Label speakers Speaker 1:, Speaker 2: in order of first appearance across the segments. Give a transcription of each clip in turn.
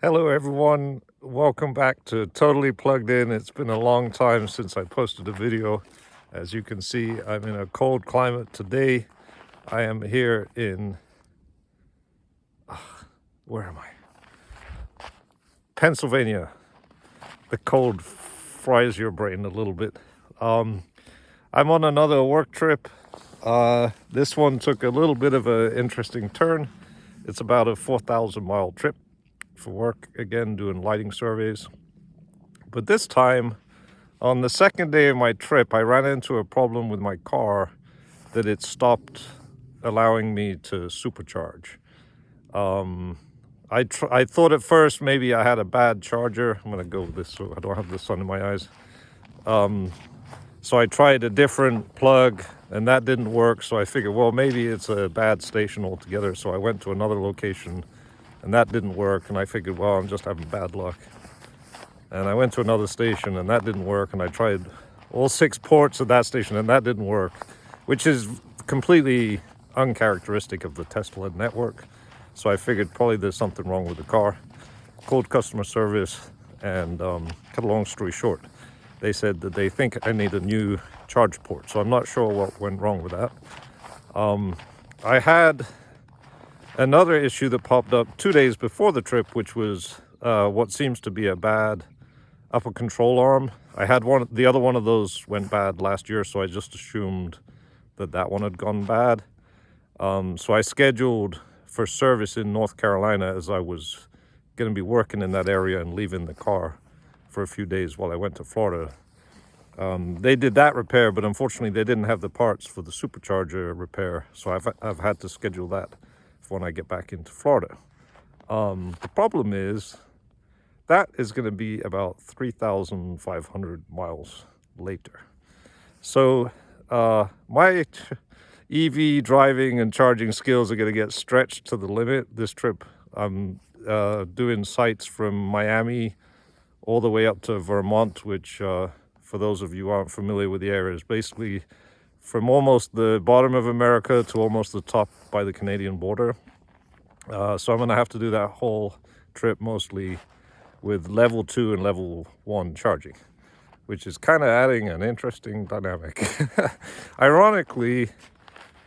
Speaker 1: Hello everyone, welcome back to Totally Plugged In. It's been a long time since I posted a video. As you can see, I'm in a cold climate today. I am here in, where am I? Pennsylvania. The cold fries your brain a little bit. I'm on another work trip. This one took a little bit of an interesting turn. It's about a 4,000 mile trip for work, again doing lighting surveys. But this time, on the second day of my trip, I ran into a problem with my car that it stopped allowing me to supercharge. I thought at first maybe I had a bad charger. I'm gonna go with this so I don't have the sun in my eyes. So I tried a different plug and that didn't work. So I figured, well, maybe it's a bad station altogether. So I went to another location and that didn't work. And I figured, well, I'm just having bad luck. And I went to another station and that didn't work. And I tried all 6 ports of that station and that didn't work, which is completely uncharacteristic of the Tesla network. So I figured probably there's something wrong with the car. Called customer service and cut a long story short, they said that they think I need a new charge port. So I'm not sure what went wrong with that. I had another issue that popped up 2 days before the trip, which was what seems to be a bad upper control arm. I had the other one of those went bad last year, so I just assumed that one had gone bad. So I scheduled for service in North Carolina as I was going to be working in that area and leaving the car for a few days while I went to Florida. They did that repair, but unfortunately they didn't have the parts for the supercharger repair, so I've had to schedule that for when I get back into Florida. The problem is that is going to be about 3,500 miles later. So my EV driving and charging skills are going to get stretched to the limit this trip. I'm doing sites from Miami all the way up to Vermont, which for those of you who aren't familiar with the area is basically from almost the bottom of America to almost the top by the Canadian border. So I'm going to have to do that whole trip mostly with level 2 and level 1 charging, which is kind of adding an interesting dynamic. Ironically,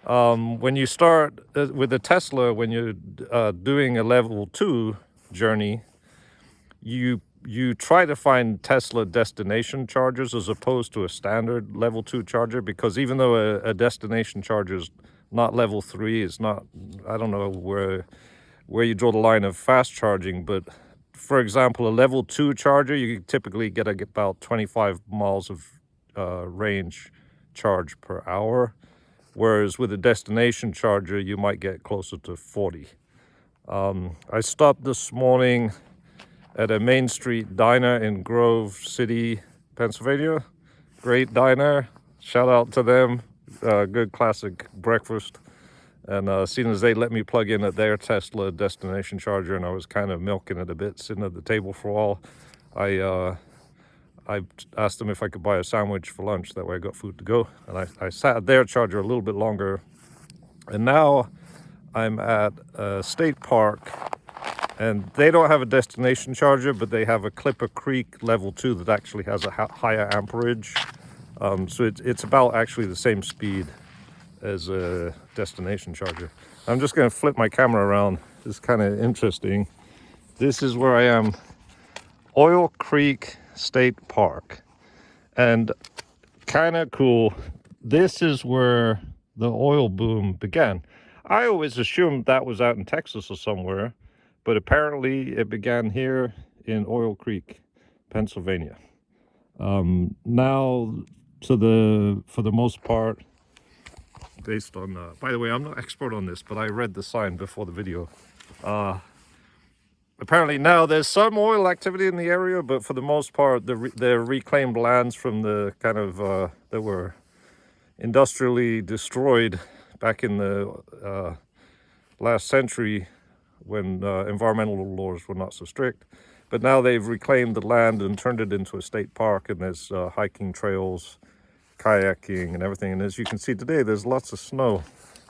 Speaker 1: when you start with the Tesla, when you're doing a level 2 journey, you try to find Tesla destination chargers as opposed to a standard level 2 charger, because even though a destination charger is not level 3, it's not, I don't know where you draw the line of fast charging, but for example, a level 2 charger, you typically get about 25 miles of range charge per hour, whereas with a destination charger, you might get closer to 40. I stopped this morning at a Main Street diner in Grove City, Pennsylvania. Great diner. Shout out to them. Good classic breakfast. And as soon as they let me plug in at their Tesla destination charger, and I was kind of milking it a bit, sitting at the table for a while, I asked them if I could buy a sandwich for lunch. That way I got food to go. And I sat at their charger a little bit longer. And now I'm at a state park, and they don't have a destination charger, but they have a Clipper Creek level 2 that actually has a higher amperage. So it's about actually the same speed as a destination charger. I'm just going to flip my camera around. It's kind of interesting. This is where I am, Oil Creek State Park, and kind of cool. This is where the oil boom began. I always assumed that was out in Texas or somewhere, but apparently it began here in Oil Creek, Pennsylvania. Now, for the most part, based on, by the way, I'm not expert on this, but I read the sign before the video. Apparently now there's some oil activity in the area, but for the most part, the reclaimed lands from the kind of, that were industrially destroyed back in the last century when environmental laws were not so strict. But now they've reclaimed the land and turned it into a state park, and there's hiking trails, kayaking and everything. And as you can see today, there's lots of snow.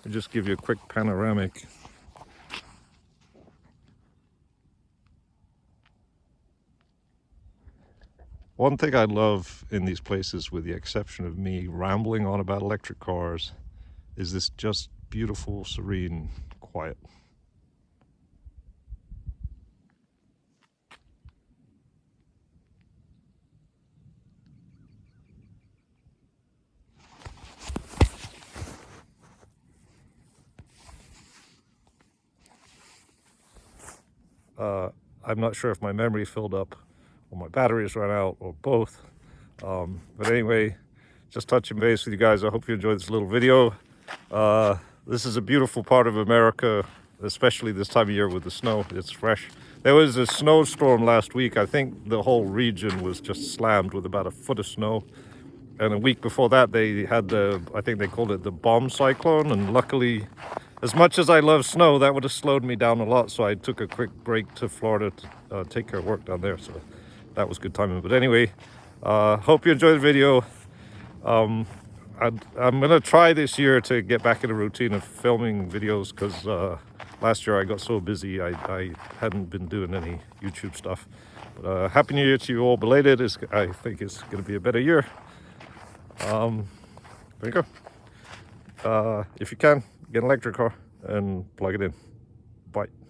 Speaker 1: I'll just give you a quick panoramic. One thing I love in these places, with the exception of me rambling on about electric cars, is this just beautiful, serene quiet. I'm not sure if my memory filled up or my batteries ran out or both. But anyway, just touching base with you guys. I hope you enjoyed this little video. This is a beautiful part of America, especially this time of year with the snow. It's fresh. There was a snowstorm last week. I think the whole region was just slammed with about a foot of snow. And a week before that, they had I think they called it the bomb cyclone. And luckily, as much as I love snow, that would have slowed me down a lot. So I took a quick break to Florida to take care of work down there. So that was good timing. But anyway, hope you enjoyed the video. I'm going to try this year to get back in a routine of filming videos, because last year I got so busy I hadn't been doing any YouTube stuff. But Happy New Year to you all belated. I think it's going to be a better year. There you go. If you can, get an electric car and plug it in. Bye.